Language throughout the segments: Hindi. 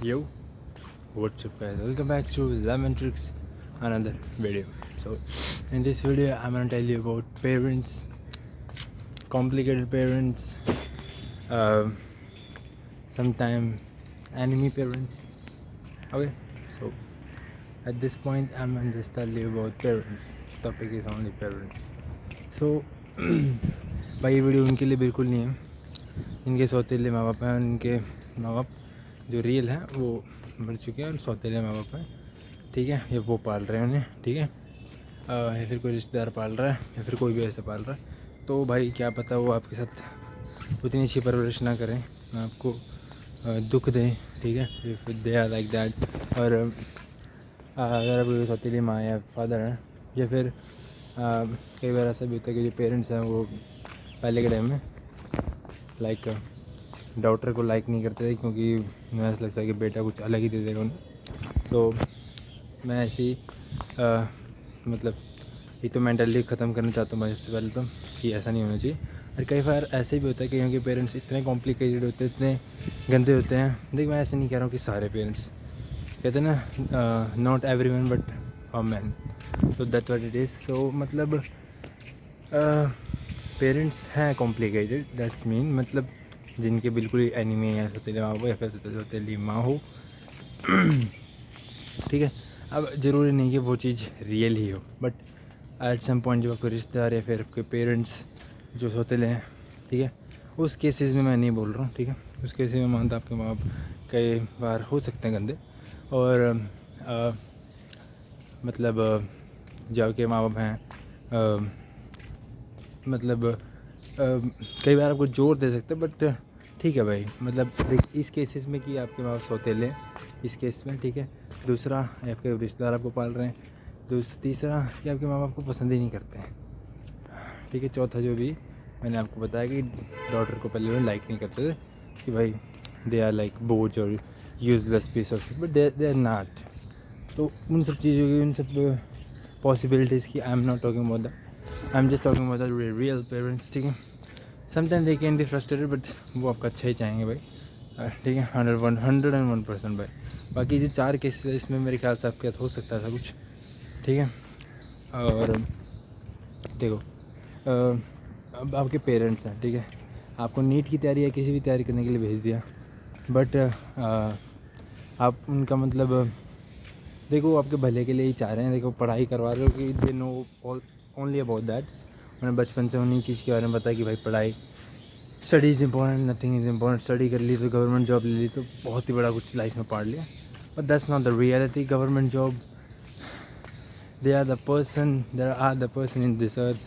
Yo, what's up guys? Welcome back to Lemon Tricks, another video. So, in this video, I'm gonna tell you about parents, complicated parents, sometimes enemy parents. Okay, so at this point, I'm gonna just tell you about parents. Topic is only parents. So, भाई ये वीडियो उनके लिए बिल्कुल नहीं है. इनके सौतेले माँ बाप हैं. उनके माँ बाप जो रियल हैं वो मर चुके हैं और सौतेले माँ बाप हैं. ठीक है, ये वो पाल रहे हैं उन्हें. ठीक है, या फिर कोई रिश्तेदार पाल रहा है या फिर कोई भी ऐसा पाल रहा है. तो भाई क्या पता वो आपके साथ उतनी अच्छी परवरिश ना करें, आपको दुख दें. ठीक है, दे आर लाइक दैट. और अगर आपकी सौतेली माँ या फादर है या फिर कई बार ऐसा भी होता है कि जो पेरेंट्स हैं वो पहले के टाइम में लाइक डॉटर को लाइक नहीं करते थे क्योंकि उन्हें ऐसा लगता है कि बेटा कुछ अलग ही दे देगा उन्हें. सो मैं ऐसे ही मतलब ये तो मेंटली ख़त्म करना चाहता हूँ भाई सबसे पहले तो, कि ऐसा नहीं होना चाहिए. और कई बार ऐसे भी होता है कि क्योंकि पेरेंट्स इतने कॉम्प्लिकेटेड होते हैं, इतने गंदे होते हैं. देख, मैं ऐसे नहीं कह रहा हूँ कि सारे पेरेंट्स, कहते हैं ना not every one but a man. तो दैट व्हाट इट इज़. सो मतलब पेरेंट्स हैं कॉम्प्लिकेटेड, दैट्स मीन मतलब जिनके बिल्कुल ही एनिमी या सौतेले माँ हो या फिर सौतेली माँ हो. ठीक है, अब ज़रूरी नहीं कि वो चीज़ रियल ही हो, बट एट सम पॉइंट जब आपके रिश्तेदार या फिर आपके पेरेंट्स जो सौतेले हैं, ठीक है, उस केसेस में मैं नहीं बोल रहा हूँ. ठीक है, उस केसेस में मानता आपके माँ बाप कई बार हो सकते हैं गंदे. और मतलब जो आपके माँ बाप हैं मतलब कई बार आपको जोर दे सकते हैं, बट ठीक है भाई. मतलब देख, इस केसेस में कि आपके माँ बाप सौतेले हैं, इस केस में ठीक है. दूसरा, आपके रिश्तेदार आपको पाल रहे हैं. तीसरा कि आपके माँ बाप को पसंद ही नहीं करते हैं. ठीक है. चौथा, जो भी मैंने आपको बताया कि डॉटर को पहले वो लाइक नहीं करते थे कि भाई दे आर लाइक बोझ और useless piece of shit, but they are not. तो उन सब चीज़ों की, उन सब पॉसिबिलिटीज़ की I am not talking about that. I am just talking about the real parents. ठीक है, sometime they can be frustrated, but वो आपका अच्छा ही चाहेंगे भाई. ठीक है, 101% भाई. बाकी जो 4 केसेस है इसमें मेरे ख्याल से आपके साथ हो सकता है ऐसा कुछ. ठीक है, और देखो अब आपके पेरेंट्स हैं. ठीक है, आपको नीट की तैयारी या किसी भी तैयारी करने के लिए भेज दिया, बट आप उनका मतलब देखो आपके भले के लिए ही चाह रहे हैं. देखो, पढ़ाई करवा रहे हो कि they know only about that. उन्हें बचपन से उन्हीं चीज़ के बारे में बताया कि भाई पढ़ाई, study is important, nothing is important. Study कर ली तो गवर्नमेंट जॉब ले ली तो बहुत ही बड़ा कुछ लाइफ में पढ़ लिया, but that's not the reality. Government job, they are the person, there are the person in this earth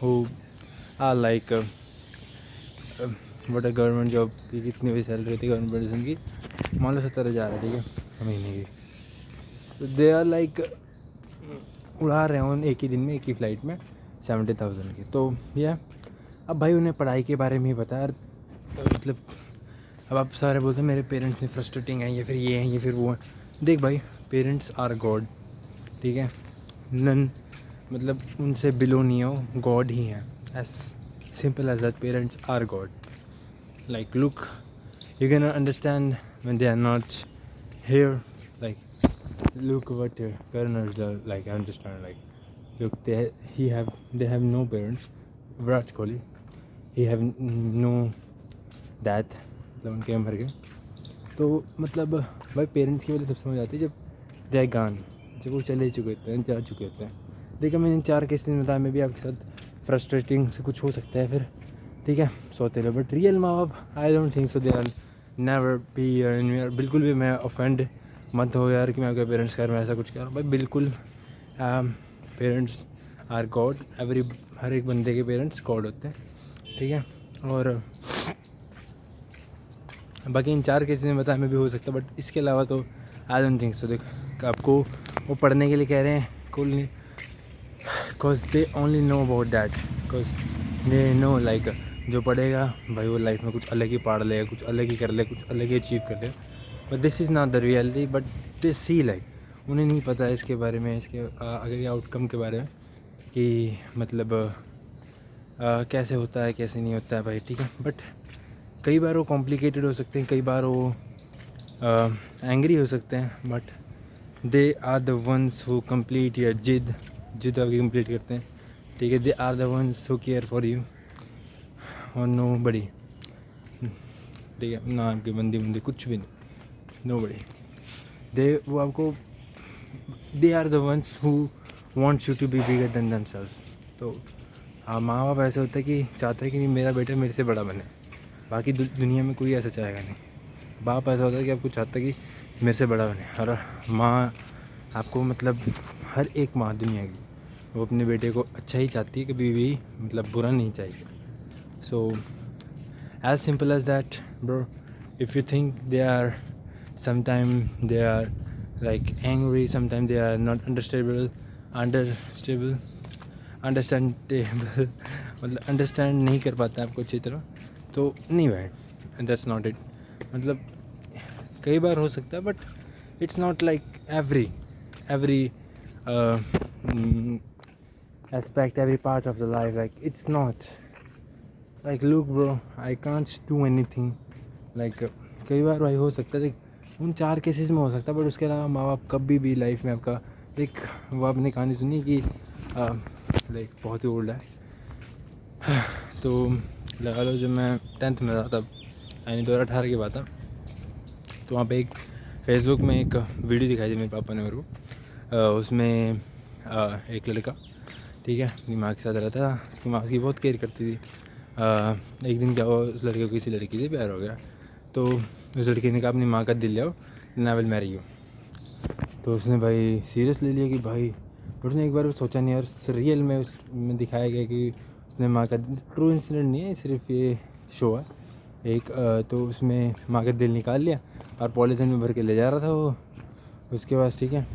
who are like what a government job की कितनी भी सैलरी होती है गवर्नमेंट पोजीशन की, मान लो 70,000 है. ठीक है, महीने की. तो दे आर लाइक उड़ा रहे हैं एक ही दिन में, एक ही फ्लाइट में 70,000 की. तो यह अब भाई उन्हें पढ़ाई के बारे में ही बताया. मतलब अब आप सारे बोलते हैं मेरे पेरेंट्स ने फ्रस्ट्रेटिंग है या फिर ये हैं या फिर वो हैं. देख भाई, पेरेंट्स आर गॉड. ठीक है, नन मतलब उनसे बिलो नहीं हो, गॉड ही हैं. As simple as that. Parents are god. Like look, you can understand when they are not here. Like look what Karan is like. I understand. Like, look, they have no parents. Virat Kohli, he have no dad. मतलब उनके मर गए. तो मतलब भाई पेरेंट्स की वजह तब समझ आती है जब दे गान, जब वो चले चुके होते हैं, जा चुके होते हैं. देखिए, मैंने इन 4 केसेस में बताया, मैं भी आपके साथ फ्रस्ट्रेटिंग से कुछ हो सकता है फिर. ठीक है, सौतेले बट रियल माँ बाप, I don't think so. They are never be. बिल्कुल भी मैं ऑफेंड मत हो यार कि मैं आपके पेरेंट्स कर, मैं ऐसा कुछ कह रहा हूँ भाई. बिल्कुल पेरेंट्स आर गॉड. हर एक बंदे के पेरेंट्स गॉड होते हैं. ठीक है, और बाकी इन 4 केसेस में बताया मैं भी हो सकता, बट इसके अलावा तो आई डोंट थिंक सो. देख, आपको वो पढ़ने के लिए कह रहे हैं कुल नहीं, because they only know about that. Because they know like जो पढ़ेगा भाई वो लाइफ में कुछ अलग ही पढ़ लेगा, कुछ अलग ही कर ले, कुछ अलग ही अचीव कर ले. But this is not the reality. But they see like उन्हें नहीं पता है इसके बारे में, इसके आगे के आउटकम के बारे में कि मतलब कैसे होता है कैसे नहीं होता है भाई. ठीक है, बट कई बार वो कॉम्प्लिकेटेड हो सकते हैं, कई बार वो एंग्री हो सकते हैं, but they are the ones who complete या जिद आपकी कंप्लीट करते हैं, ठीक है। They are the ones who care for you और नो बड़ी, ठीक है, ना आपके बंदी कुछ भी नहीं, नो बड़ी। वो आपको, they are the ones who wants you to be bigger than themselves. तो हाँ, माँ बाप ऐसे होता है कि चाहते हैं कि मेरा बेटा मेरे से बड़ा बने, बाकी दुनिया में कोई ऐसा चाहेगा नहीं। बाप ऐसा होता है कि आपको चाहता है कि मेरे से बड़ा बने, और माँ आपको मतलब हर एक माँ दुनिया की वो अपने बेटे को अच्छा ही चाहती है, कभी भी मतलब बुरा नहीं चाहिए। So as simple as that bro. If you think they are sometime they are like angry, sometime they are not understandable मतलब अंडरस्टैंड नहीं कर पाते आपको अच्छी तरह, तो नहीं भाई, दैट्स नॉट इट। मतलब कई बार हो सकता है, but it's not like every aspect, every part of the life. Like it's not like, look bro, I can't do anything like कई बार भाई हो सकता है, उन 4 केसेस में हो सकता है, बट उसके अलावा माँ बाप कभी भी लाइफ में आपका एक, वो आपने कहानी सुनी कि लाइक बहुत ही ओल्ड है, तो लगा लो जब मैं 10th में था तब, यानी 2018 की बात है, तो वहाँ पे एक फेसबुक में एक वीडियो दिखाई थी मेरे पापा ने मेरे को। उसमें एक लड़का, ठीक है, अपनी माँ के साथ रहता था, उसकी माँ उसकी बहुत केयर करती थी। एक दिन क्या हुआ, उस लड़के को किसी लड़की से प्यार हो गया, तो उस लड़की ने कहा अपनी माँ का दिल ले आओ, then I will marry you. तो उसने भाई सीरियस ले लिया कि भाई, बट उसने एक बार सोचा नहीं यार, रियल में उसमें दिखाया गया कि उसने माँ का, ट्रू इंसिडेंट नहीं है, सिर्फ ये शो है एक, तो उसमें माँ का दिल निकाल लिया और पॉलीथिन में भर के ले जा रहा था वो उसके पास, ठीक है,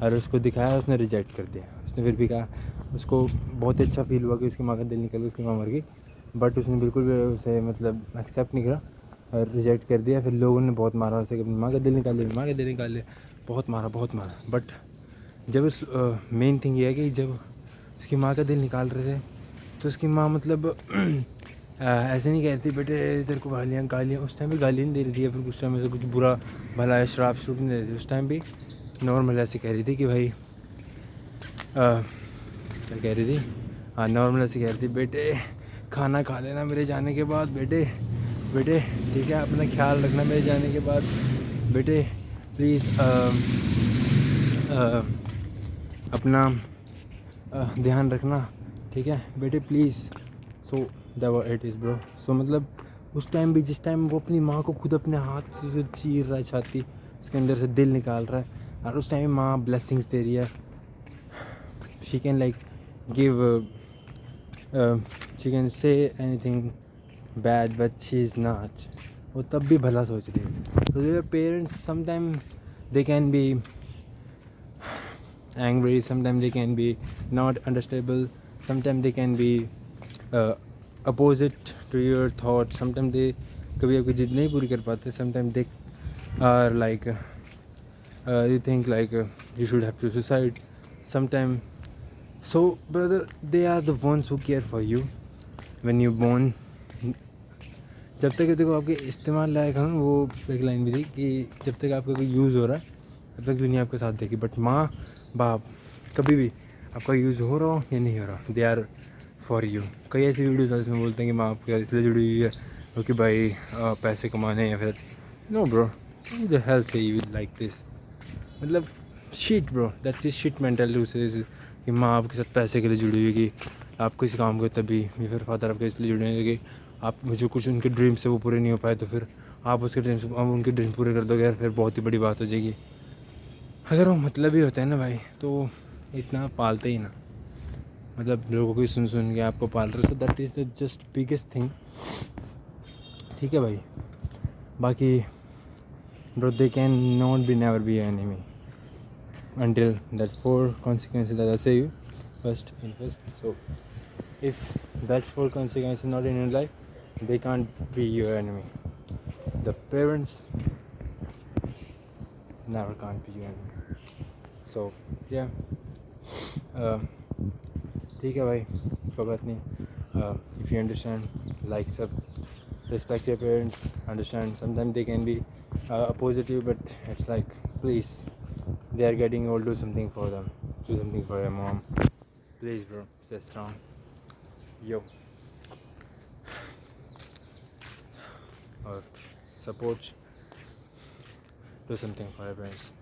और उसको दिखाया, उसने रिजेक्ट कर दिया। उसने फिर भी कहा, उसको बहुत अच्छा फील हुआ कि उसकी माँ का दिल निकल गया, उसकी माँ मर गई, बट उसने बिल्कुल भी उसे मतलब एक्सेप्ट नहीं करा और रिजेक्ट कर दिया। फिर लोगों ने बहुत मारा उसे कि अपनी माँ का दिल निकाल लिया, माँ का दिल निकाल लिया, बहुत मारा। बट जब उस मेन थिंग ये है कि जब उसकी माँ का दिल निकाल रहे थे, तो उसकी माँ मतलब ऐसे नहीं कहती बेटे तेरे को गालियाँ, उस टाइम भी गालियाँ नहीं दे रही थी, या फिर कुछ टाइम ऐसे कुछ बुरा भला है श्राप नहीं दे रही थी, उस टाइम भी नॉर्मल ऐसे कह रही थी कि भाई क्या कह रही थी, हाँ नॉर्मल ऐसे कह रही थी, बेटे खाना खा लेना मेरे जाने के बाद, बेटे ठीक है, अपना ख्याल रखना मेरे जाने के बाद, बेटे प्लीज़ अपना ध्यान रखना, ठीक है बेटे please. So that it is bro. So मतलब उस टाइम भी, जिस टाइम वो अपनी माँ को खुद अपने हाथ से चीर रहा है, छाती उसके अंदर से दिल निकाल रहा है, और उस टाइम माँ ब्लेसिंग्स दे रही है, she can like give, she can say anything bad but she is not, वो तब भी भला सोच रही है। तो their parents sometime they can B angry, sometimes they can be not understandable, sometimes they can be opposite to your thoughts, sometimes they कभी आपकी जिद नहीं पूरी कर पाते, sometimes they are like you think like you should have to suicide sometime. So brother, they are the ones who care for you when you born. जब तक देखो आपके इस्तेमाल लायक हो, वो एक लाइन भी थी कि जब तक आपका कोई यूज़ हो रहा है तब तक दुनिया आपके साथ देगी, बट माँ बाप कभी भी आपका यूज़ हो रहा हो या नहीं हो रहा, दे आर फॉर यू। कई ऐसी वीडियोज़ हैं जिसमें बोलते हैं कि माँ आपके इसलिए जुड़ी हुई है क्योंकि भाई पैसे कमाने, या फिर नो ब्रो, द हेल से यू लाइक दिस, मतलब shit bro, that is shit mentality से कि माँ आपके साथ पैसे के लिए जुड़ी हुई, कि आप किसी काम को तभी, या फिर फादर आपके इसलिए जुड़े हैं कि आप मुझे कुछ उनके ड्रीम्स से वो पूरे नहीं हो पाए, तो फिर आप उसके ड्रीम्स, आप उनके ड्रीम्स पूरे कर दोगे यार, फिर बहुत ही बड़ी बात हो जाएगी। अगर वो मतलब ही होता है ना भाई, तो इतना पालते ही ना, मतलब लोगों को सुन के आपको पाल रहे, so that is the just biggest thing, ठीक है भाई। बाकी bro, they can not be never be enemy until that 4 consequences that I say you first. So if that 4 consequences not in your life, they can't be your enemy. The parents never can't be your enemy. So yeah, ठीक है भाई, कोई बात नहीं। If you understand, like सब respect your parents, understand sometimes they can be opposite you, but it's like, please, they are getting old, do something for them, do something for your mom, please bro, stay strong, yo, or support, do something for your parents.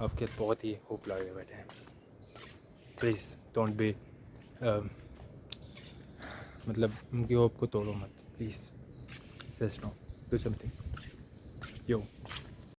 आपके बहुत ही होप लगे बैठे हैं, प्लीज़ डोंट बी मतलब उनकी होप को तोड़ो मत, please, stay strong, do something, yo.